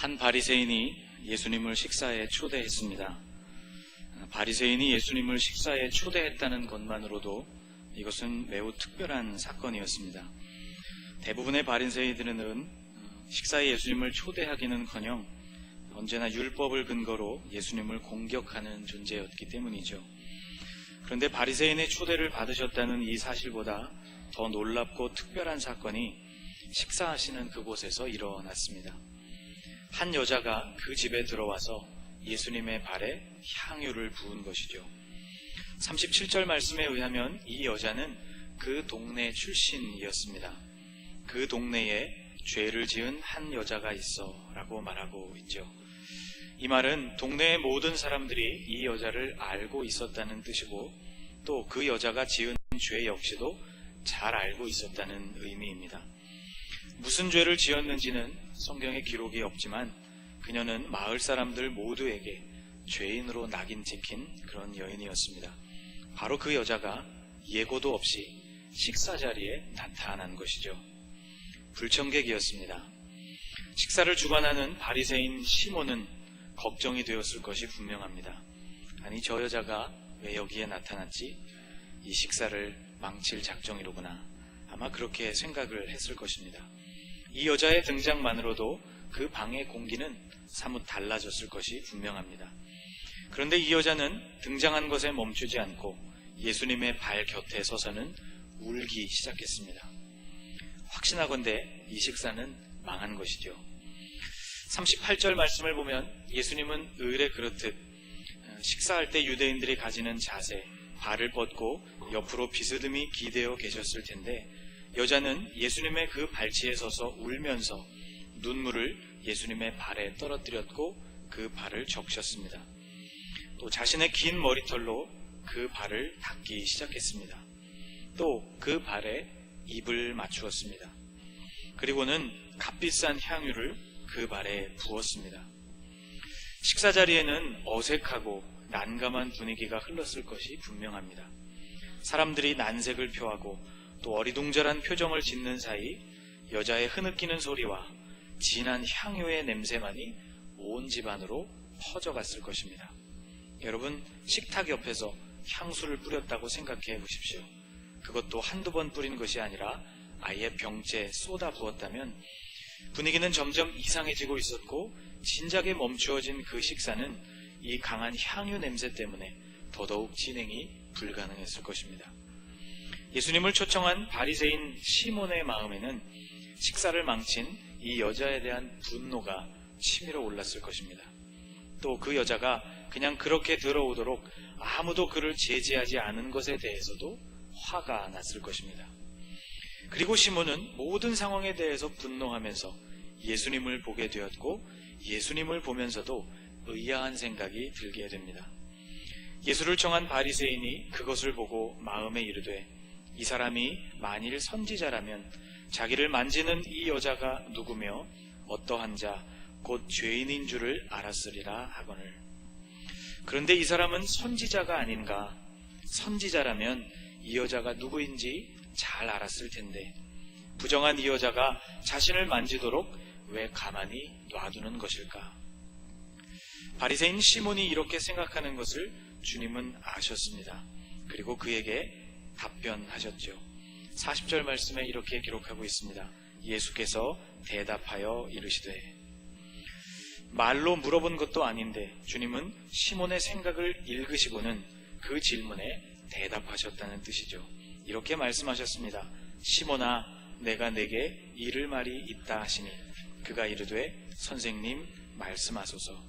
한 바리새인이 예수님을 식사에 초대했습니다. 바리새인이 예수님을 식사에 초대했다는 것만으로도 이것은 매우 특별한 사건이었습니다. 대부분의 바리새인들은 식사에 예수님을 초대하기는커녕 언제나 율법을 근거로 예수님을 공격하는 존재였기 때문이죠. 그런데 바리새인의 초대를 받으셨다는 이 사실보다 더 놀랍고 특별한 사건이 식사하시는 그곳에서 일어났습니다. 한 여자가 그 집에 들어와서 예수님의 발에 향유를 부은 것이죠. 37절 말씀에 의하면 이 여자는 그 동네 출신이었습니다. 그 동네에 죄를 지은 한 여자가 있어 라고 말하고 있죠. 이 말은 동네의 모든 사람들이 이 여자를 알고 있었다는 뜻이고 또 그 여자가 지은 죄 역시도 잘 알고 있었다는 의미입니다. 무슨 죄를 지었는지는 성경에 기록이 없지만 그녀는 마을 사람들 모두에게 죄인으로 낙인 찍힌 그런 여인이었습니다. 바로 그 여자가 예고도 없이 식사 자리에 나타난 것이죠. 불청객이었습니다. 식사를 주관하는 바리새인 시몬은 걱정이 되었을 것이 분명합니다. 아니, 저 여자가 왜 여기에 나타났지? 이 식사를 망칠 작정이로구나. 아마 그렇게 생각을 했을 것입니다. 이 여자의 등장만으로도 그 방의 공기는 사뭇 달라졌을 것이 분명합니다. 그런데 이 여자는 등장한 것에 멈추지 않고 예수님의 발 곁에 서서는 울기 시작했습니다. 확신하건대 이 식사는 망한 것이죠. 38절 말씀을 보면 예수님은 을에 그렇듯 식사할 때 유대인들이 가지는 자세, 발을 뻗고 옆으로 비스듬히 기대어 계셨을 텐데 여자는 예수님의 그 발치에 서서 울면서 눈물을 예수님의 발에 떨어뜨렸고 그 발을 적셨습니다. 또 자신의 긴 머리털로 그 발을 닦기 시작했습니다. 또 그 발에 입을 맞추었습니다. 그리고는 값비싼 향유를 그 발에 부었습니다. 식사 자리에는 어색하고 난감한 분위기가 흘렀을 것이 분명합니다. 사람들이 난색을 표하고 또 어리둥절한 표정을 짓는 사이 여자의 흐느끼는 소리와 진한 향유의 냄새만이 온 집안으로 퍼져갔을 것입니다. 여러분, 식탁 옆에서 향수를 뿌렸다고 생각해 보십시오. 그것도 한두 번 뿌린 것이 아니라 아예 병째 쏟아 부었다면 분위기는 점점 이상해지고 있었고 진작에 멈추어진 그 식사는 이 강한 향유 냄새 때문에 더더욱 진행이 불가능했을 것입니다. 예수님을 초청한 바리새인 시몬의 마음에는 식사를 망친 이 여자에 대한 분노가 치밀어 올랐을 것입니다. 또 그 여자가 그냥 그렇게 들어오도록 아무도 그를 제지하지 않은 것에 대해서도 화가 났을 것입니다. 그리고 시몬은 모든 상황에 대해서 분노하면서 예수님을 보게 되었고 예수님을 보면서도 의아한 생각이 들게 됩니다. 예수를 청한 바리새인이 그것을 보고 마음에 이르되 이 사람이 만일 선지자라면 자기를 만지는 이 여자가 누구며 어떠한 자 곧 죄인인 줄을 알았으리라 하거늘. 그런데 이 사람은 선지자가 아닌가? 선지자라면 이 여자가 누구인지 잘 알았을 텐데 부정한 이 여자가 자신을 만지도록 왜 가만히 놔두는 것일까? 바리새인 시몬이 이렇게 생각하는 것을 주님은 아셨습니다. 그리고 그에게 답변하셨죠. 40절 말씀에 이렇게 기록하고 있습니다. 예수께서 대답하여 이르시되. 말로 물어본 것도 아닌데 주님은 시몬의 생각을 읽으시고는 그 질문에 대답하셨다는 뜻이죠. 이렇게 말씀하셨습니다. 시몬아, 내가 내게 이를 말이 있다 하시니 그가 이르되 선생님 말씀하소서.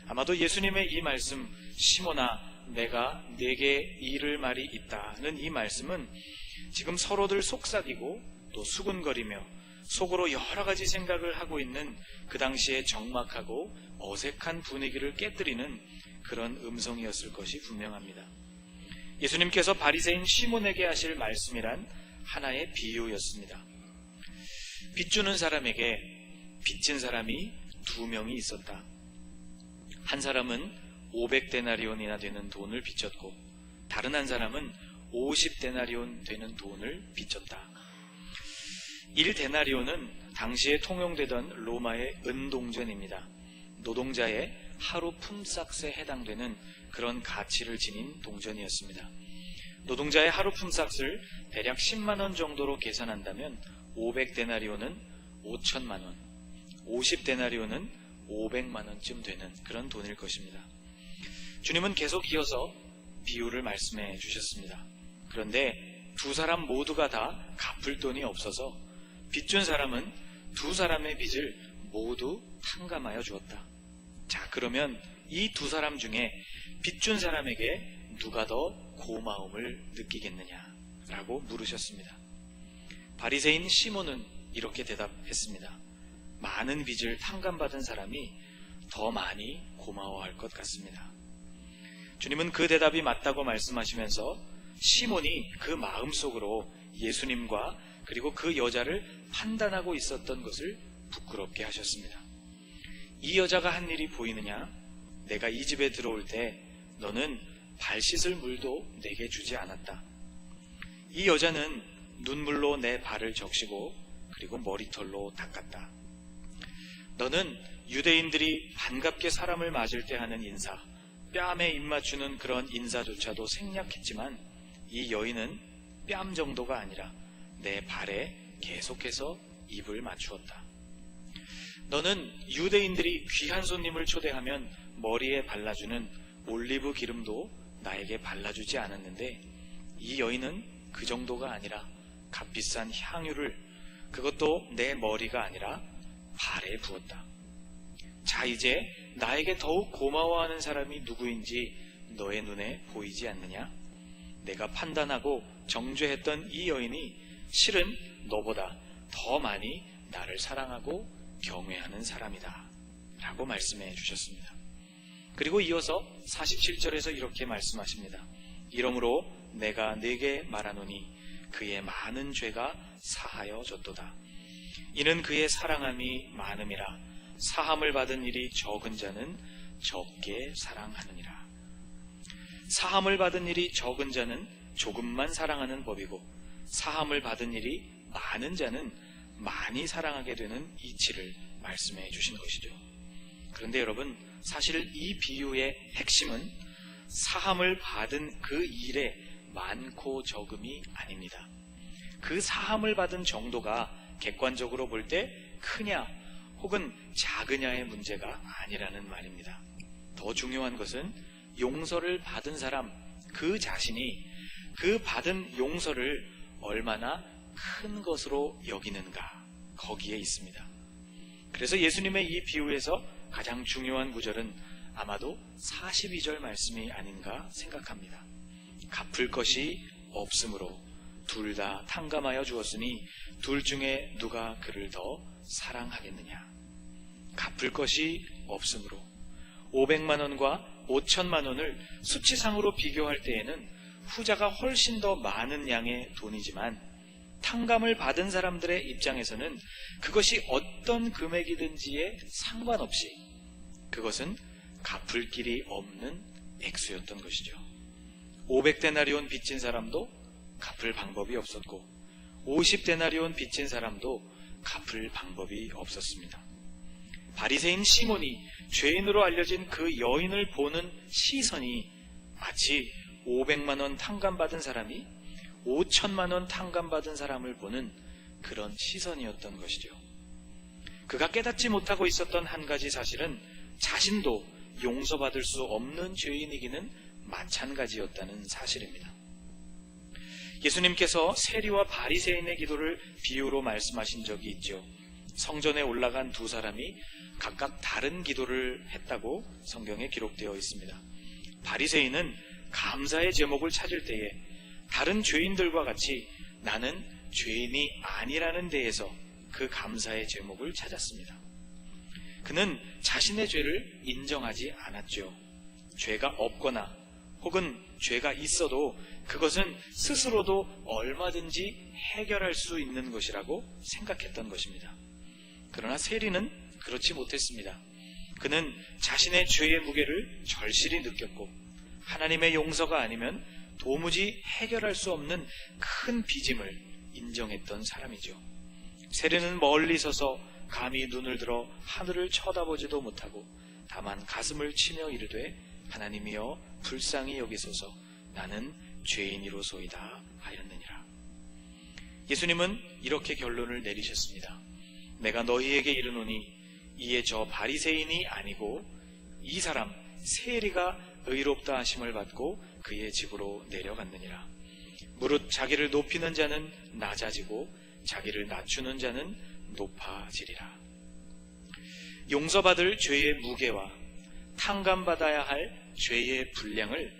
아마도 예수님의 이 말씀, 시몬아, 내가 내게 이를 말이 있다는 이 말씀은 지금 서로들 속삭이고 또 수군거리며 속으로 여러 가지 생각을 하고 있는 그 당시에 적막하고 어색한 분위기를 깨뜨리는 그런 음성이었을 것이 분명합니다. 예수님께서 바리새인 시몬에게 하실 말씀이란 하나의 비유였습니다. 빚 주는 사람에게 빚진 사람이 두 명이 있었다. 한 사람은 500데나리온이나 되는 돈을 빚졌고 다른 한 사람은 50데나리온 되는 돈을 빚졌다. 1데나리온은 당시에 통용되던 로마의 은동전입니다. 노동자의 하루 품삯에 해당되는 그런 가치를 지닌 동전이었습니다. 노동자의 하루 품삯을 대략 10만 원 정도로 계산한다면 500데나리온은 5천만 원, 50데나리온은 500만 원쯤 되는 그런 돈일 것입니다. 주님은 계속 이어서 비유를 말씀해 주셨습니다. 그런데 두 사람 모두가 다 갚을 돈이 없어서 빚준 사람은 두 사람의 빚을 모두 탕감하여 주었다. 자, 그러면 이 두 사람 중에 빚준 사람에게 누가 더 고마움을 느끼겠느냐라고 물으셨습니다. 바리새인 시몬은 이렇게 대답했습니다. 많은 빚을 탕감받은 사람이 더 많이 고마워할 것 같습니다. 주님은 그 대답이 맞다고 말씀하시면서 시몬이 그 마음속으로 예수님과 그리고 그 여자를 판단하고 있었던 것을 부끄럽게 하셨습니다. 이 여자가 한 일이 보이느냐? 내가 이 집에 들어올 때 너는 발 씻을 물도 내게 주지 않았다. 이 여자는 눈물로 내 발을 적시고 그리고 머리털로 닦았다. 너는 유대인들이 반갑게 사람을 맞을 때 하는 인사, 뺨에 입 맞추는 그런 인사조차도 생략했지만 이 여인은 뺨 정도가 아니라 내 발에 계속해서 입을 맞추었다. 너는 유대인들이 귀한 손님을 초대하면 머리에 발라주는 올리브 기름도 나에게 발라주지 않았는데 이 여인은 그 정도가 아니라 값비싼 향유를 그것도 내 머리가 아니라 발에 부었다. 자, 이제 나에게 더욱 고마워하는 사람이 누구인지 너의 눈에 보이지 않느냐? 내가 판단하고 정죄했던 이 여인이 실은 너보다 더 많이 나를 사랑하고 경외하는 사람이다 라고 말씀해 주셨습니다. 그리고 이어서 47절에서 이렇게 말씀하십니다. 이러므로 내가 네게 말하노니 그의 많은 죄가 사하여 졌도다. 이는 그의 사랑함이 많음이라. 사함을 받은 일이 적은 자는 적게 사랑하느니라. 사함을 받은 일이 적은 자는 조금만 사랑하는 법이고 사함을 받은 일이 많은 자는 많이 사랑하게 되는 이치를 말씀해 주신 것이죠. 그런데 여러분, 사실 이 비유의 핵심은 사함을 받은 그 일의 많고 적음이 아닙니다. 그 사함을 받은 정도가 객관적으로 볼 때 크냐 혹은 작으냐의 문제가 아니라는 말입니다. 더 중요한 것은 용서를 받은 사람 그 자신이 그 받은 용서를 얼마나 큰 것으로 여기는가, 거기에 있습니다. 그래서 예수님의 이 비유에서 가장 중요한 구절은 아마도 42절 말씀이 아닌가 생각합니다. 갚을 것이 없으므로 둘 다 탕감하여 주었으니 둘 중에 누가 그를 더 사랑하겠느냐. 갚을 것이 없으므로 500만 원과 5천만 원을 수치상으로 비교할 때에는 후자가 훨씬 더 많은 양의 돈이지만 탕감을 받은 사람들의 입장에서는 그것이 어떤 금액이든지에 상관없이 그것은 갚을 길이 없는 액수였던 것이죠. 500데나리온 빚진 사람도 갚을 방법이 없었고 50데나리온 빚진 사람도 갚을 방법이 없었습니다. 바리새인 시몬이 죄인으로 알려진 그 여인을 보는 시선이 마치 500만 원 탕감받은 사람이 5천만 원 탕감받은 사람을 보는 그런 시선이었던 것이죠. 그가 깨닫지 못하고 있었던 한 가지 사실은 자신도 용서받을 수 없는 죄인이기는 마찬가지였다는 사실입니다. 예수님께서 세리와 바리새인의 기도를 비유로 말씀하신 적이 있죠. 성전에 올라간 두 사람이 각각 다른 기도를 했다고 성경에 기록되어 있습니다. 바리새인은 감사의 제목을 찾을 때에 다른 죄인들과 같이 나는 죄인이 아니라는 데에서 그 감사의 제목을 찾았습니다. 그는 자신의 죄를 인정하지 않았죠. 죄가 없거나 혹은 죄가 있어도 그것은 스스로도 얼마든지 해결할 수 있는 것이라고 생각했던 것입니다. 그러나 세리는 그렇지 못했습니다. 그는 자신의 죄의 무게를 절실히 느꼈고 하나님의 용서가 아니면 도무지 해결할 수 없는 큰 빚임을 인정했던 사람이죠. 세리는 멀리 서서 감히 눈을 들어 하늘을 쳐다보지도 못하고 다만 가슴을 치며 이르되 하나님이여 불쌍히 여기소서 나는 죄인이로소이다 하였느니라. 예수님은 이렇게 결론을 내리셨습니다. 내가 너희에게 이르노니 이에 저 바리새인이 아니고 이 사람 세리가 의롭다 하심을 받고 그의 집으로 내려갔느니라. 무릇 자기를 높이는 자는 낮아지고 자기를 낮추는 자는 높아지리라. 용서받을 죄의 무게와 탕감받아야 할 죄의 분량을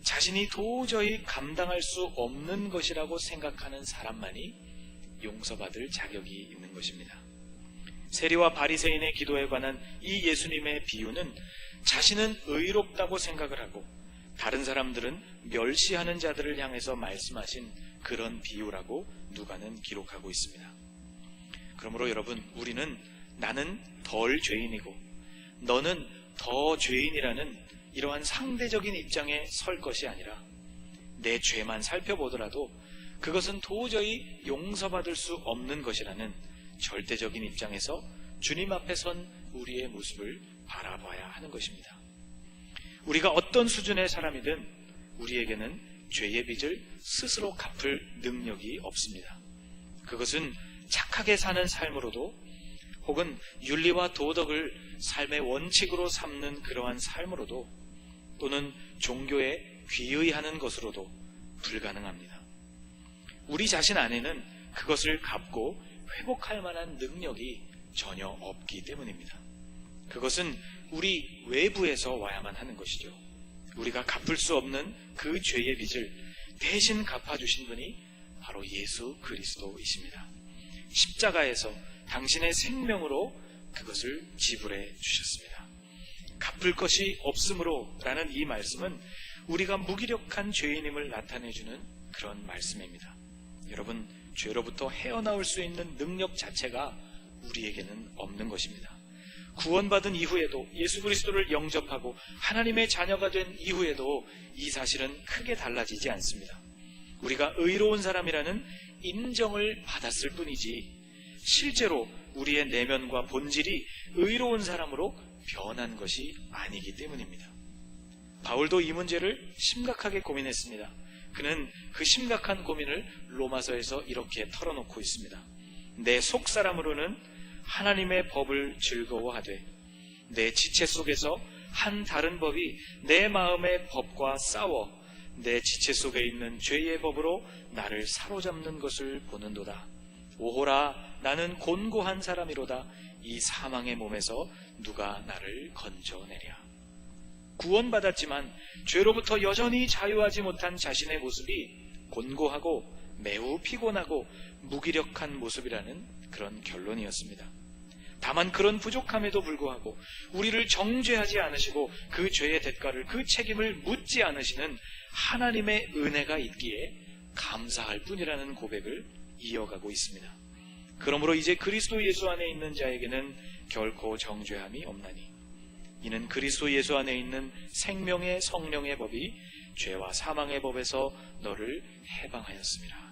자신이 도저히 감당할 수 없는 것이라고 생각하는 사람만이 용서받을 자격이 있는 것입니다. 세리와 바리새인의 기도에 관한 이 예수님의 비유는 자신은 의롭다고 생각을 하고 다른 사람들은 멸시하는 자들을 향해서 말씀하신 그런 비유라고 누가는 기록하고 있습니다. 그러므로 여러분, 우리는 나는 덜 죄인이고 너는 더 죄인이라는 이러한 상대적인 입장에 설 것이 아니라 내 죄만 살펴보더라도 그것은 도저히 용서받을 수 없는 것이라는 절대적인 입장에서 주님 앞에 선 우리의 모습을 바라봐야 하는 것입니다. 우리가 어떤 수준의 사람이든 우리에게는 죄의 빚을 스스로 갚을 능력이 없습니다. 그것은 착하게 사는 삶으로도 혹은 윤리와 도덕을 삶의 원칙으로 삼는 그러한 삶으로도 또는 종교에 귀의하는 것으로도 불가능합니다. 우리 자신 안에는 그것을 갚고 회복할 만한 능력이 전혀 없기 때문입니다. 그것은 우리 외부에서 와야만 하는 것이죠. 우리가 갚을 수 없는 그 죄의 빚을 대신 갚아주신 분이 바로 예수 그리스도이십니다. 십자가에서 당신의 생명으로 그것을 지불해 주셨습니다. 갚을 것이 없으므로 라는 이 말씀은 우리가 무기력한 죄인임을 나타내주는 그런 말씀입니다. 여러분, 죄로부터 헤어나올 수 있는 능력 자체가 우리에게는 없는 것입니다. 구원받은 이후에도 예수 그리스도를 영접하고 하나님의 자녀가 된 이후에도 이 사실은 크게 달라지지 않습니다. 우리가 의로운 사람이라는 인정을 받았을 뿐이지 실제로 우리의 내면과 본질이 의로운 사람으로 변한 것이 아니기 때문입니다. 바울도 이 문제를 심각하게 고민했습니다. 그는 그 심각한 고민을 로마서에서 이렇게 털어놓고 있습니다. 내 속사람으로는 하나님의 법을 즐거워하되 내 지체 속에서 한 다른 법이 내 마음의 법과 싸워 내 지체 속에 있는 죄의 법으로 나를 사로잡는 것을 보는도다. 오호라, 나는 곤고한 사람이로다. 이 사망의 몸에서 누가 나를 건져내랴. 구원받았지만 죄로부터 여전히 자유하지 못한 자신의 모습이 곤고하고 매우 피곤하고 무기력한 모습이라는 그런 결론이었습니다. 다만 그런 부족함에도 불구하고 우리를 정죄하지 않으시고 그 죄의 대가를, 그 책임을 묻지 않으시는 하나님의 은혜가 있기에 감사할 뿐이라는 고백을 이어가고 있습니다. 그러므로 이제 그리스도 예수 안에 있는 자에게는 결코 정죄함이 없나니 이는 그리스도 예수 안에 있는 생명의 성령의 법이 죄와 사망의 법에서 너를 해방하였습니다.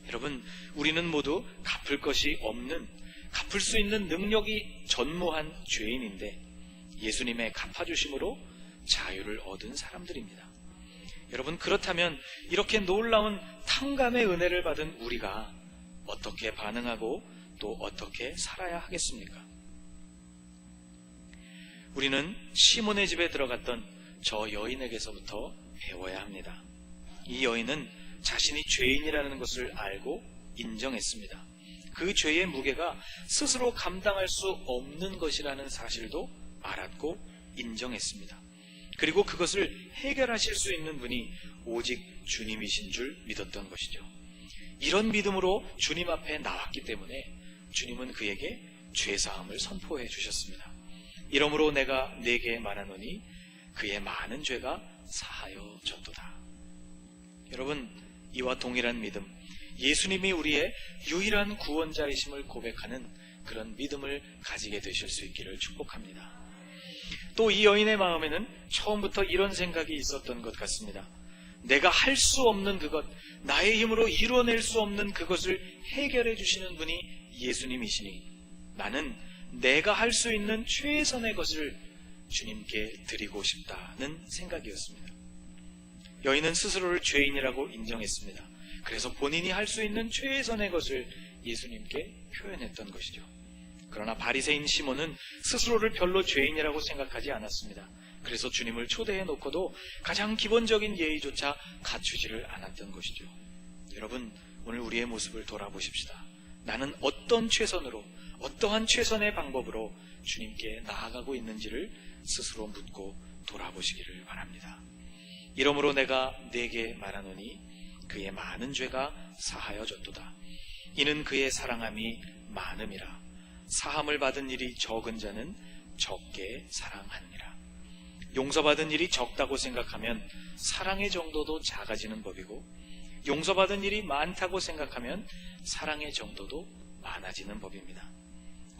여러분, 우리는 모두 갚을 것이 없는, 갚을 수 있는 능력이 전무한 죄인인데 예수님의 갚아주심으로 자유를 얻은 사람들입니다. 여러분, 그렇다면 이렇게 놀라운 탕감의 은혜를 받은 우리가 어떻게 반응하고 또 어떻게 살아야 하겠습니까? 우리는 시몬의 집에 들어갔던 저 여인에게서부터 배워야 합니다. 이 여인은 자신이 죄인이라는 것을 알고 인정했습니다. 그 죄의 무게가 스스로 감당할 수 없는 것이라는 사실도 알았고 인정했습니다. 그리고 그것을 해결하실 수 있는 분이 오직 주님이신 줄 믿었던 것이죠. 이런 믿음으로 주님 앞에 나왔기 때문에 주님은 그에게 죄사함을 선포해 주셨습니다. 이러므로 내가 네게 말하노니 그의 많은 죄가 사하여졌도다. 여러분, 이와 동일한 믿음, 예수님이 우리의 유일한 구원자이심을 고백하는 그런 믿음을 가지게 되실 수 있기를 축복합니다. 또 이 여인의 마음에는 처음부터 이런 생각이 있었던 것 같습니다. 내가 할 수 없는 그것, 나의 힘으로 이뤄낼 수 없는 그것을 해결해 주시는 분이 예수님이시니 나는 내가 할 수 있는 최선의 것을 주님께 드리고 싶다는 생각이었습니다. 여인은 스스로를 죄인이라고 인정했습니다. 그래서 본인이 할 수 있는 최선의 것을 예수님께 표현했던 것이죠. 그러나 바리새인 시몬은 스스로를 별로 죄인이라고 생각하지 않았습니다. 그래서 주님을 초대해 놓고도 가장 기본적인 예의조차 갖추지를 않았던 것이죠. 여러분, 오늘 우리의 모습을 돌아보십시다. 나는 어떤 최선으로, 어떠한 최선의 방법으로 주님께 나아가고 있는지를 스스로 묻고 돌아보시기를 바랍니다. 이러므로 내가 네게 말하노니 그의 많은 죄가 사하여졌도다. 이는 그의 사랑함이 많음이라. 사함을 받은 일이 적은 자는 적게 사랑하니라. 용서받은 일이 적다고 생각하면 사랑의 정도도 작아지는 법이고, 용서받은 일이 많다고 생각하면 사랑의 정도도 많아지는 법입니다.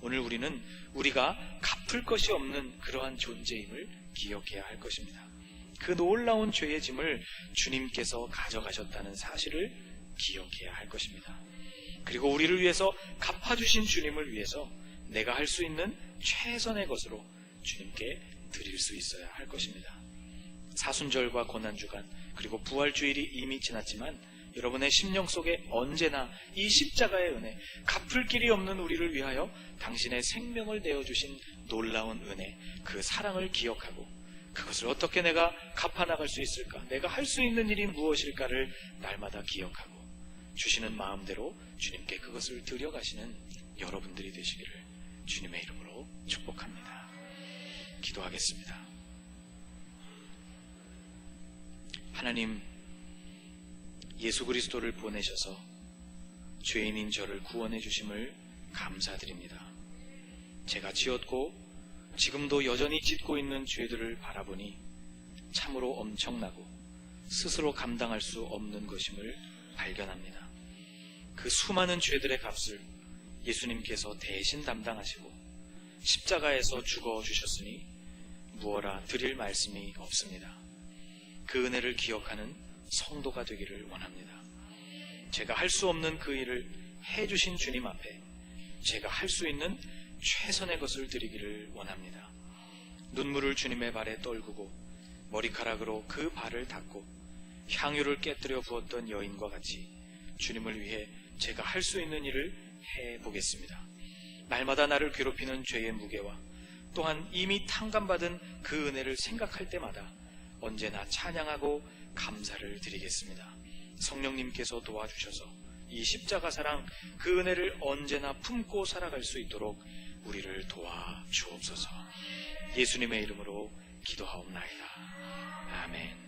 오늘 우리는 우리가 갚을 것이 없는 그러한 존재임을 기억해야 할 것입니다. 그 놀라운 죄의 짐을 주님께서 가져가셨다는 사실을 기억해야 할 것입니다. 그리고 우리를 위해서 갚아주신 주님을 위해서 내가 할 수 있는 최선의 것으로 주님께 드릴 수 있어야 할 것입니다. 사순절과 고난주간 그리고 부활주일이 이미 지났지만 여러분의 심령 속에 언제나 이 십자가의 은혜, 갚을 길이 없는 우리를 위하여 당신의 생명을 내어주신 놀라운 은혜, 그 사랑을 기억하고 그것을 어떻게 내가 갚아나갈 수 있을까, 내가 할 수 있는 일이 무엇일까를 날마다 기억하고 주시는 마음대로 주님께 그것을 드려가시는 여러분들이 되시기를 주님의 이름으로 축복합니다. 기도하겠습니다. 하나님, 예수 그리스도를 보내셔서 죄인인 저를 구원해 주심을 감사드립니다. 제가 지었고 지금도 여전히 짓고 있는 죄들을 바라보니 참으로 엄청나고 스스로 감당할 수 없는 것임을 발견합니다. 그 수많은 죄들의 값을 예수님께서 대신 담당하시고 십자가에서 죽어주셨으니 무어라 드릴 말씀이 없습니다. 그 은혜를 기억하는 성도가 되기를 원합니다. 제가 할 수 없는 그 일을 해주신 주님 앞에 제가 할 수 있는 최선의 것을 드리기를 원합니다. 눈물을 주님의 발에 떨구고 머리카락으로 그 발을 닦고 향유를 깨뜨려 부었던 여인과 같이 주님을 위해 제가 할 수 있는 일을 해보겠습니다. 날마다 나를 괴롭히는 죄의 무게와 또한 이미 탕감받은 그 은혜를 생각할 때마다 언제나 찬양하고 감사를 드리겠습니다. 성령님께서 도와주셔서 이 십자가 사랑, 그 은혜를 언제나 품고 살아갈 수 있도록 우리를 도와주옵소서. 예수님의 이름으로 기도하옵나이다. 아멘.